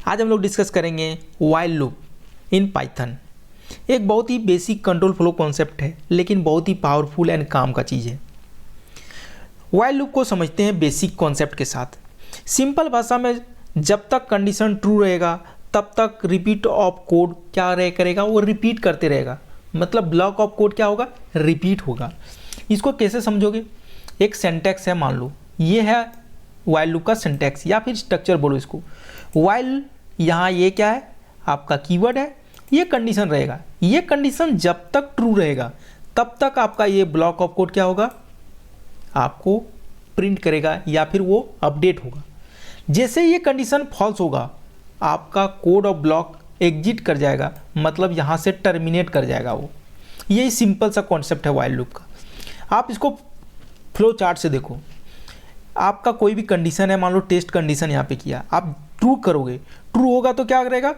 आज हम लोग डिस्कस करेंगे व्हाइल लूप इन पाइथन। एक बहुत ही बेसिक कंट्रोल फ्लो कॉन्सेप्ट है, लेकिन बहुत ही पावरफुल एंड काम का चीज़ है। व्हाइल लूप को समझते हैं बेसिक कॉन्सेप्ट के साथ। सिंपल भाषा में जब तक कंडीशन ट्रू रहेगा तब तक रिपीट ऑफ कोड क्या करेगा, वो रिपीट करते रहेगा। मतलब ब्लॉक ऑफ कोड क्या होगा, रिपीट होगा। इसको कैसे समझोगे, एक सिंटैक्स है, मान लो ये है व्हाइल लूप का सिंटैक्स या फिर स्ट्रक्चर बोलो इसको। व्हाइल यहाँ ये क्या है, आपका कीवर्ड है, ये कंडीशन रहेगा। ये कंडीशन जब तक ट्रू रहेगा तब तक आपका ये ब्लॉक ऑफ कोड क्या होगा, आपको प्रिंट करेगा या फिर वो अपडेट होगा। जैसे ये कंडीशन फॉल्स होगा आपका कोड ऑफ ब्लॉक एग्जिट कर जाएगा, मतलब यहाँ से टर्मिनेट कर जाएगा वो। यही सिंपल सा कॉन्सेप्ट है व्हाइल लूप का। आप इसको फ्लो चार्ट से देखो। आपका कोई भी कंडीशन है, मान लो टेस्ट कंडीशन यहाँ पे किया, आप ट्रू करोगे, ट्रू होगा तो क्या करेगा,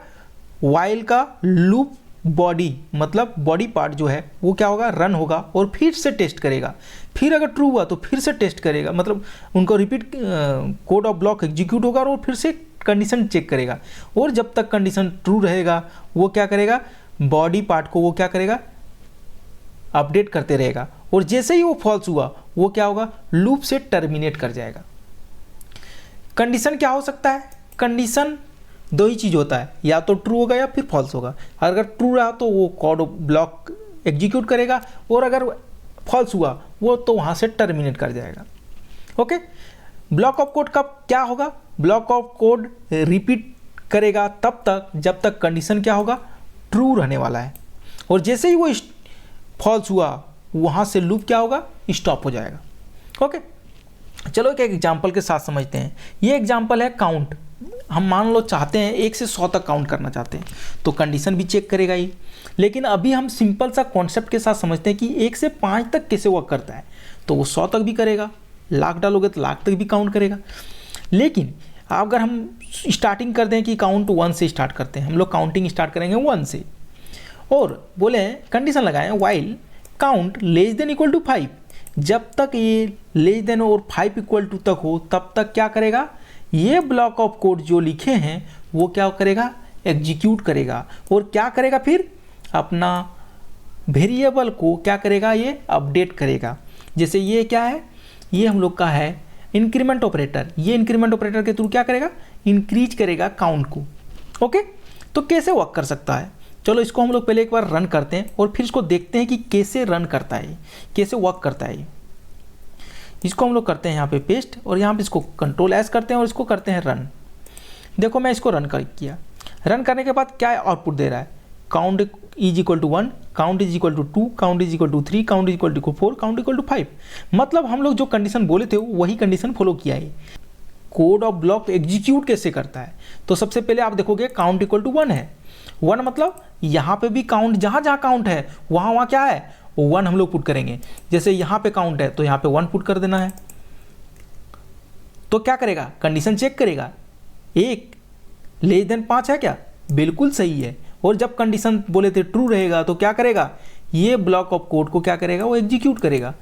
व्हाइल का लूप बॉडी मतलब बॉडी पार्ट जो है वो क्या होगा, रन होगा और फिर से टेस्ट करेगा। फिर अगर ट्रू हुआ तो फिर से टेस्ट करेगा, मतलब उनको repeat code of block execute होगा और फिर से कंडीशन चेक करेगा। और जब तक कंडीशन ट्रू रहेगा वो क्या करेगा, बॉडी पार्ट को वो क्या करेगा, अपडेट करते रहेगा। और जैसे ही वो फॉल्स हुआ वो क्या होगा, लूप से टर्मिनेट कर जाएगा। कंडीशन क्या हो सकता है, कंडीशन दो ही चीज़ होता है, या तो ट्रू होगा या फिर फॉल्स होगा। अगर ट्रू रहा तो वो कोड ब्लॉक एग्जीक्यूट करेगा, और अगर फॉल्स हुआ वो तो वहाँ से टर्मिनेट कर जाएगा। ओके, ब्लॉक ऑफ कोड कब क्या होगा, ब्लॉक ऑफ कोड रिपीट करेगा तब तक जब तक कंडीशन क्या होगा, ट्रू रहने वाला है। और जैसे ही वो फॉल्स हुआ वहाँ से लूप क्या होगा, स्टॉप हो जाएगा। ओके, चलो एक एग्जांपल के साथ समझते हैं। ये एग्जांपल है काउंट। हम मान लो चाहते हैं 1 से 100 तक काउंट करना चाहते हैं, तो कंडीशन भी चेक करेगा ये। लेकिन अभी हम सिंपल सा कॉन्सेप्ट के साथ समझते हैं कि 1 से 5 तक कैसे वर्क करता है। तो वो 100 तक भी करेगा, लाख डालोगे तो लाख तक भी काउंट करेगा। लेकिन अगर हम स्टार्टिंग कर दें कि काउंट 1 से स्टार्ट करते हैं, हम लोग काउंटिंग स्टार्ट करेंगे 1 से, और बोले कंडीशन लगाएं while count less than equal to 5। जब तक ये लेस देन और 5 इक्वल टू तक हो तब तक क्या करेगा, ये ब्लॉक ऑफ कोड जो लिखे हैं वो क्या करेगा, एग्जीक्यूट करेगा। और क्या करेगा, फिर अपना वेरिएबल को क्या करेगा, ये अपडेट करेगा। जैसे ये क्या है, ये हम लोग का है इंक्रीमेंट ऑपरेटर। ये इंक्रीमेंट ऑपरेटर के थ्रू क्या करेगा, इंक्रीज करेगा काउंट को। ओके, तो कैसे वर्क कर सकता है, चलो इसको हम लोग पहले एक बार रन करते हैं और फिर इसको देखते हैं कि कैसे रन करता है, कैसे वर्क करता है। इसको हम लोग करते हैं यहाँ पे पेस्ट, और यहाँ पे इसको कंट्रोल एस करते हैं और इसको करते हैं रन। देखो मैं इसको रन किया। रन करने के बाद क्या आउटपुट दे रहा है, count is equal to 1, count is equal to 2, count is equal to 3, count is equal to 4, count equal to 5। मतलब हम लोग जो कंडीशन बोले थे वही कंडीशन फॉलो किया है। कोड ऑफ ब्लॉक एग्जीक्यूट कैसे करता है, तो सबसे पहले आप देखोगे काउंट इक्वल टू 1 है। 1 मतलब यहाँ पे भी काउंट, जहाँ जहाँ काउंट है वहाँ क्या है, 1 हम लोग पुट करेंगे। जैसे यहाँ पे काउंट है तो यहाँ पे 1 पुट कर देना है। तो क्या करेगा, कंडीशन चेक करेगा, 1 लेस देन 5 है क्या, बिल्कुल सही है। और जब कंडीशन बोले थे ट्रू रहेगा तो क्या करेगा, ये ब्लॉक ऑफ कोड को क्या करेगा, वो एग्जीक्यूट करेगा।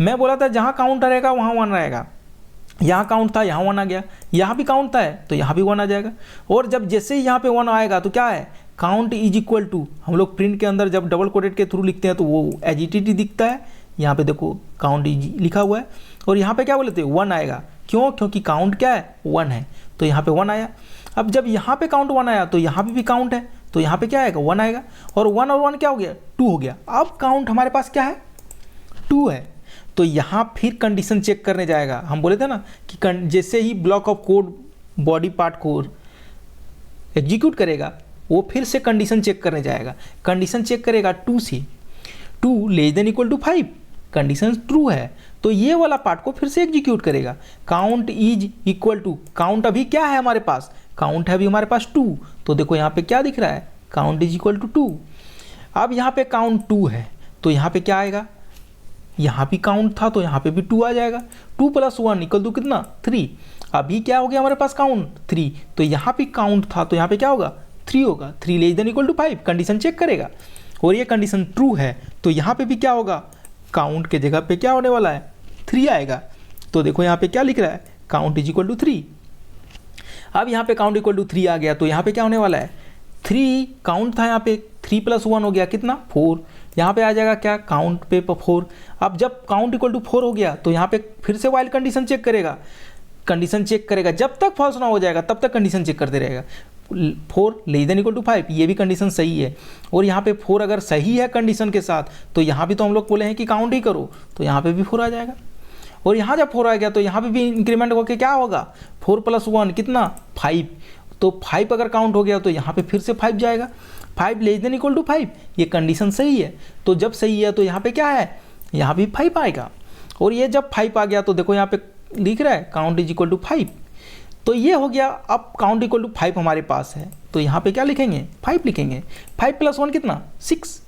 मैं बोला था जहाँ काउंट रहेगा वहाँ 1 रहेगा, यहाँ काउंट था यहाँ 1 आ गया, यहाँ भी काउंट था तो यहाँ भी 1 आ जाएगा। और जब जैसे ही यहाँ पे 1 आएगा तो क्या है, काउंट इज इक्वल टू, हम लोग प्रिंट के अंदर जब डबल कोटेड के थ्रू लिखते हैं तो वो एजिटिटी दिखता है। यहाँ पे देखो काउंट इज लिखा हुआ है, और यहाँ पे क्या बोले थे 1 आएगा। क्यों, क्योंकि काउंट क्या है, 1 है, तो यहाँ पे 1 आया। अब जब यहाँ पे काउंट 1 आया तो यहाँ पे भी काउंट है, तो यहाँ पे क्या आएगा, 1 आएगा। और 1 और 1 क्या हो गया, 2 हो गया। अब काउंट हमारे पास क्या है, 2 है। तो यहाँ फिर कंडीशन चेक करने जाएगा। हम बोले थे ना कि जैसे ही block of code body part को एग्जीक्यूट करेगा वो फिर से कंडीशन चेक करने जाएगा। कंडीशन चेक करेगा 2 से, 2 less than equal to 5, condition true है तो ये वाला पार्ट को फिर से एग्जीक्यूट करेगा। Count is equal to, count अभी क्या है हमारे पास, काउंट है अभी हमारे पास 2, तो देखो यहाँ पे क्या दिख रहा है, काउंट इज इक्वल टू 2। अब यहाँ पे काउंट 2 है तो यहाँ पे क्या आएगा, यहाँ भी काउंट था तो यहाँ पे भी 2 आ जाएगा। 2 + 1 इक्वल टू कितना, 3। अभी क्या हो गया हमारे पास, काउंट 3, तो यहाँ पे काउंट था तो यहाँ पे क्या होगा, 3 होगा। 3 less than equal to 5, condition check करेगा और ये कंडीशन ट्रू है तो यहाँ पे भी क्या होगा, काउंट के जगह पे क्या होने वाला है, 3 आएगा। तो देखो यहाँ पे क्या लिख रहा है, काउंट इज इक्वल टू 3। अब यहाँ पे काउंट इक्वल टू 3 आ गया, तो यहाँ पे क्या होने वाला है, 3 काउंट था यहाँ पे, 3 + 1 हो गया कितना 4, यहाँ पे आ जाएगा क्या काउंट पे 4। अब जब काउंट इक्वल टू 4 हो गया तो यहाँ पे फिर से वाइल कंडीशन चेक करेगा, जब तक फॉल्स ना हो जाएगा तब तक कंडीशन चेक करते रहेगा। 4 ≤ 5, ये भी कंडीशन सही है, और यहाँ पे 4 अगर सही है कंडीशन के साथ तो यहाँ भी तो हम लोग बोले हैं कि काउंट ही करो, तो यहाँ पे भी 4 आ जाएगा। और यहाँ जब 4 आ गया तो यहाँ पे भी इंक्रीमेंट होकर क्या होगा, 4 + 1 कितना 5, तो 5 अगर काउंट हो गया तो यहाँ पे फिर से 5 जाएगा, 5 ≤ 5, ये कंडीशन सही है। तो जब सही है तो यहाँ पे क्या है, यहाँ भी 5 आएगा। और ये जब 5 आ गया तो देखो यहाँ पे लिख रहा है काउंट = 5, तो ये हो गया। अब काउंट = 5 हमारे पास है, तो यहाँ पे क्या लिखेंगे 5 लिखेंगे, 5 + 1 कितना 6।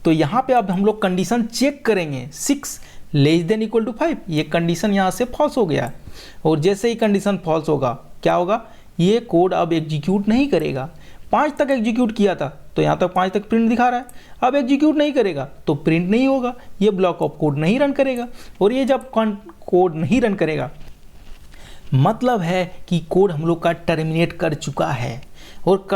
तो यहाँ पे अब हम लोग कंडीशन चेक करेंगे, 6 ≤ 5, ये कंडीशन यहाँ से फॉल्स हो गया। और जैसे ही कंडीशन फॉल्स होगा क्या होगा, ये कोड अब एग्जीक्यूट नहीं करेगा। 5 तक एग्जीक्यूट किया था तो यहाँ तक 5 तक प्रिंट दिखा रहा है, अब एग्जीक्यूट नहीं करेगा तो प्रिंट नहीं होगा, ये ब्लॉक ऑफ कोड नहीं रन करेगा। और ये जब कोड नहीं रन करेगा मतलब है कि कोड हम लोग का टर्मिनेट कर चुका है, और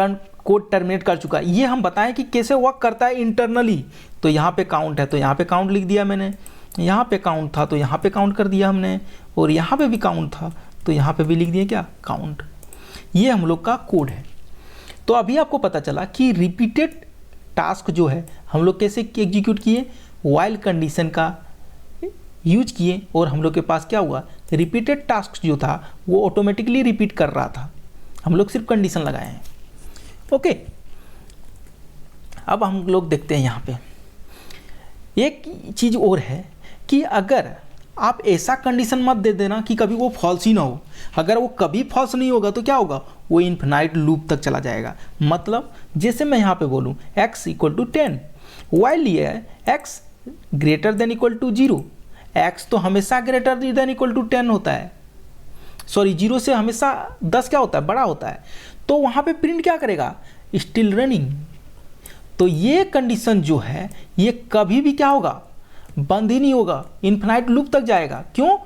कोड टर्मिनेट कर चुका है। ये हम बताएं कि कैसे वर्क करता है इंटरनली। तो यहाँ पे काउंट है तो यहाँ पे काउंट लिख दिया मैंने, यहाँ पे काउंट था तो यहाँ पे काउंट कर दिया हमने, और यहाँ पे भी काउंट था तो यहाँ पे भी लिख दिया क्या काउंट। ये हम लोग का कोड है। तो अभी आपको पता चला कि रिपीटेड टास्क जो है हम लोग कैसे एग्जीक्यूट किए, वाइल कंडीशन का यूज किए, और हम लोग के पास क्या हुआ, रिपीटेड टास्क जो था वो ऑटोमेटिकली रिपीट कर रहा था, हम लोग सिर्फ कंडीशन लगाए हैं। ओके, अब हम लोग देखते हैं यहाँ पे एक चीज़ और है कि अगर आप ऐसा कंडीशन मत दे देना कि कभी वो फॉल्स ही ना हो। अगर वो कभी फॉल्स नहीं होगा तो क्या होगा, वो इन्फिनाइट लूप तक चला जाएगा। मतलब जैसे मैं यहाँ पे बोलूँ x = 10, वाइल ये है x > 0, x तो हमेशा > 10 होता है, सॉरी 0 से हमेशा 10 क्या होता है, बड़ा होता है। तो वहाँ पे प्रिंट क्या करेगा, स्टिल रनिंग। तो ये कंडीशन जो है ये कभी भी क्या होगा, बंद ही नहीं होगा, इन्फिनाइट लूप तक जाएगा। क्यों,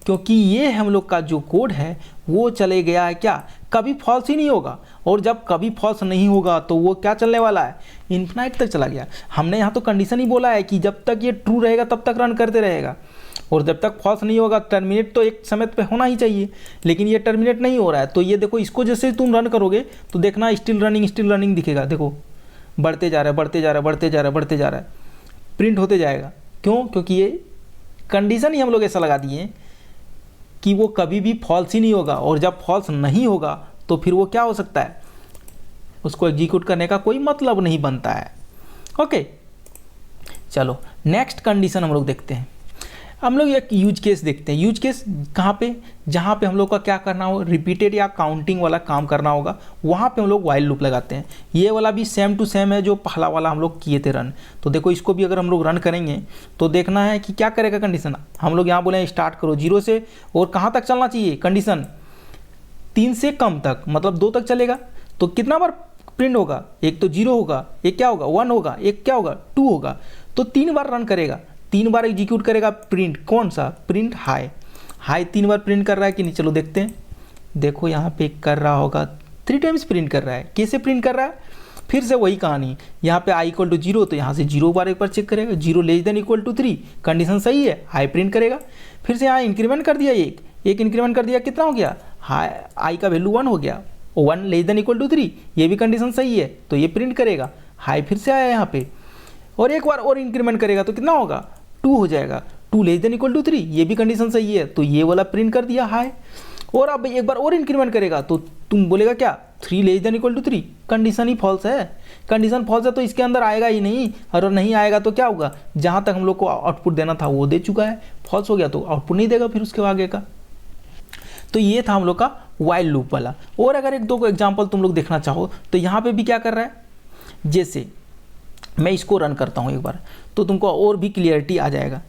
क्योंकि ये हम लोग का जो कोड है वो चले गया है क्या, कभी फॉल्स ही नहीं होगा। और जब कभी फॉल्स नहीं होगा तो वो क्या चलने वाला है, इन्फिनाइट तक चला गया। हमने यहाँ तो कंडीशन ही बोला है कि जब तक ये ट्रू रहेगा तब तक रन करते रहेगा, और जब तक फॉल्स नहीं होगा टर्मिनेट तो एक समय पे होना ही चाहिए, लेकिन ये टर्मिनेट नहीं हो रहा है। तो ये देखो, इसको जैसे तुम रन करोगे तो देखना स्टिल रनिंग दिखेगा। देखो बढ़ते जा रहा है, बढ़ते जा रहा है, बढ़ते जा रहा है, बढ़ते जा रहा है, प्रिंट होते जाएगा। क्यों, क्योंकि ये कंडीशन ही हम लोग ऐसा लगा दिए कि वो कभी भी फॉल्स ही नहीं होगा, और जब फॉल्स नहीं होगा तो फिर वो क्या हो सकता है, उसको एग्जीक्यूट करने का कोई मतलब नहीं बनता है। ओके, चलो नेक्स्ट कंडीशन हम लोग देखते हैं। हम लोग एक यूज केस देखते हैं। यूज केस कहाँ पे, जहाँ पे हम लोग का क्या करना हो, रिपीटेड या काउंटिंग वाला काम करना होगा, वहाँ पे हम लोग वाइल लूप लगाते हैं। ये वाला भी सेम टू सेम है जो पहला वाला हम लोग किए थे रन। तो देखो इसको भी अगर हम लोग रन करेंगे तो देखना है कि क्या करेगा कंडीशन। हम लोग यहाँ बोले स्टार्ट करो 0 से, और कहाँ तक चलना चाहिए कंडीशन, 3 से कम तक, मतलब 2 तक चलेगा। तो कितना बार प्रिंट होगा, एक तो 0 होगा, एक क्या होगा 1 होगा, एक क्या होगा 2 होगा। तो 3 बार रन करेगा, 3 बार एग्जीक्यूट करेगा प्रिंट, कौन सा प्रिंट, हाई 3 बार प्रिंट कर रहा है कि नहीं, चलो देखते हैं। देखो यहाँ पे कर रहा होगा, 3 टाइम्स प्रिंट कर रहा है। कैसे प्रिंट कर रहा है, फिर से वही कहानी, यहाँ पे i = 0 तो यहाँ से 0 बार एक बार चेक करेगा, 0 <= 3 कंडीशन सही है, हाई प्रिंट करेगा। फिर से यहाँ इंक्रीमेंट कर दिया, एक इंक्रीमेंट कर दिया, कितना हो गया, हाई का वैल्यू 1 हो गया, 1 <= 3, ये भी कंडीशन सही है तो ये प्रिंट करेगा, हाई फिर से आया यहाँ पे, और एक बार और इंक्रीमेंट करेगा तो कितना होगा 2 हो जाएगा, 2 <= 3, ये भी कंडीशन सही है तो ये वाला प्रिंट कर दिया हाई। और अब एक बार और इंक्रीमेंट करेगा तो तुम बोलेगा क्या 3 <= 3, कंडीशन ही फॉल्स है। कंडीशन फॉल्स है तो इसके अंदर आएगा ही नहीं, और नहीं आएगा तो क्या होगा, जहाँ तक हम लोग को आउटपुट देना था वो दे चुका है, फॉल्स हो गया तो आउटपुट नहीं देगा फिर उसके आगे का। तो ये था हम लोग का वाइल लूप वाला। और अगर एक दो एग्जाम्पल तुम लोग देखना चाहो तो यहाँ पे भी क्या कर रहा है, जैसे मैं इसको रन करता हूँ एक बार तो तुमको और भी क्लियरिटी आ जाएगा।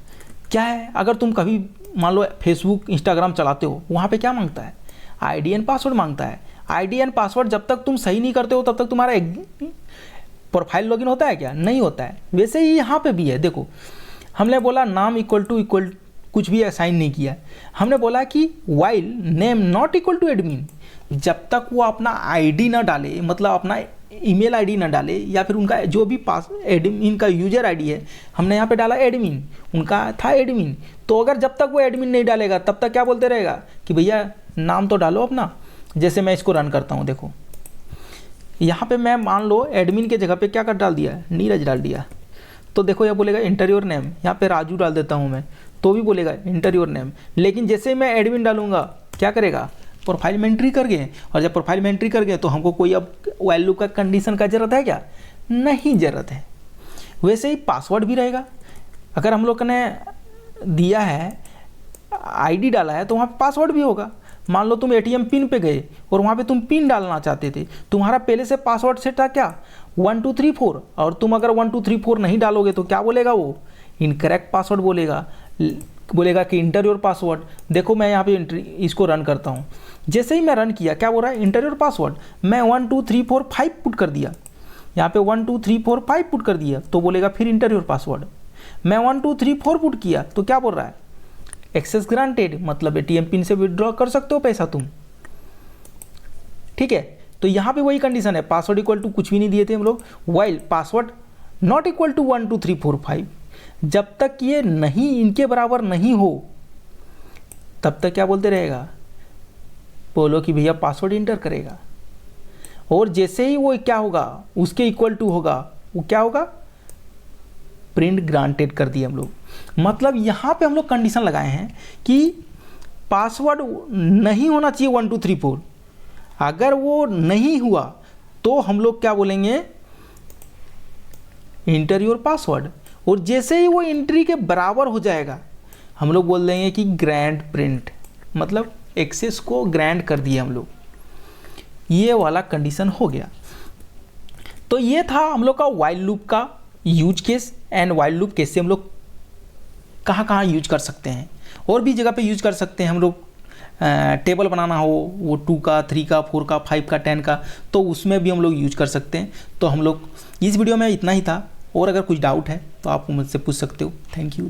क्या है, अगर तुम कभी मान लो फेसबुक इंस्टाग्राम चलाते हो, वहाँ पे क्या मांगता है, आईडी एंड पासवर्ड मांगता है। आईडी एंड पासवर्ड जब तक तुम सही नहीं करते हो तब तक तुम्हारा प्रोफाइल लॉगिन होता है क्या, नहीं होता है। वैसे ही यहाँ पे भी है, देखो हमने बोला नाम इक्वल टू कुछ भी असाइन नहीं किया, हमने बोला कि while name not equal to admin, जब तक वो अपना आईडी ना डाले, मतलब अपना ईमेल आईडी ना डाले, या फिर उनका जो भी पास एडमिन का यूजर आईडी है, हमने यहाँ पे डाला एडमिन, उनका था एडमिन, तो अगर जब तक वो एडमिन नहीं डालेगा तब तक क्या बोलते रहेगा कि भैया नाम तो डालो अपना। जैसे मैं इसको रन करता हूँ, देखो यहाँ पे मैं मान लो एडमिन के जगह पे क्या कर डाल दिया, नीरज डाल दिया, तो देखो यह बोलेगा इंटर योर नेम, यहाँ पे राजू डाल देता हूँ मैं तो भी बोलेगा इंटर योर नेम। लेकिन जैसे मैं एडमिन डालूंगा क्या करेगा, प्रोफाइल में एंट्री कर गए, और जब प्रोफाइल में एंट्री कर गए तो हमको कोई अब व्हाइल लूप का कंडीशन का ज़रूरत है क्या, नहीं ज़रूरत है। वैसे ही पासवर्ड भी रहेगा, अगर हम लोग ने दिया है आईडी डाला है तो वहाँ पे पासवर्ड भी होगा। मान लो तुम एटीएम पिन पे गए और वहाँ पे तुम पिन डालना चाहते थे, तुम्हारा पहले से पासवर्ड सेट था क्या 1234, और तुम अगर 1234 नहीं डालोगे तो क्या बोलेगा वो, इनकरेक्ट पासवर्ड बोलेगा कि इंटर योर पासवर्ड। देखो मैं यहाँ पे इसको रन करता हूँ, जैसे ही मैं रन किया क्या बोल रहा है, इंटर योर पासवर्ड, मैं 1 2 3 4 5 पुट कर दिया, यहाँ पे 1 2 3 4 5 पुट कर दिया तो बोलेगा फिर इंटर योर पासवर्ड। मैं 1 2 3 4 पुट किया तो क्या बोल रहा है, एक्सेस ग्रांटेड, मतलब एटीएम पिन से विड्रॉ कर सकते हो पैसा तुम, ठीक है। तो यहाँ पे वही कंडीशन है, पासवर्ड इक्वल टू कुछ भी नहीं दिए थे हम लोग, while password not equal to 1 2 3 4 5, जब तक ये नहीं इनके बराबर नहीं हो तब तक क्या बोलते रहेगा, बोलो कि भैया पासवर्ड इंटर करेगा, और जैसे ही वो क्या होगा उसके इक्वल टू होगा, वो क्या होगा, प्रिंट ग्रांटेड कर दिए हम लोग। मतलब यहाँ पे हम लोग कंडीशन लगाए हैं कि पासवर्ड नहीं होना चाहिए 1 2 3 4, अगर वो नहीं हुआ तो हम लोग क्या बोलेंगे, इंटर योर पासवर्ड, और जैसे ही वो एंट्री के बराबर हो जाएगा हम लोग बोल देंगे कि ग्रैंड प्रिंट, मतलब एक्सेस को ग्रैंड कर दिए हम लोग, ये वाला कंडीशन हो गया। तो ये था हम लोग का व्हाइल लूप का use case, and while loop case से हम लोग कहाँ कहाँ यूज कर सकते हैं, और भी जगह पे यूज कर सकते हैं। हम लोग टेबल बनाना हो, वो 2 का 3 का 4 का 5 का 10 का, तो उसमें भी हम लोग यूज कर सकते हैं। तो हम लोग इस वीडियो में इतना ही था, और अगर कुछ डाउट है तो आप मुझसे पूछ सकते हो। Thank you.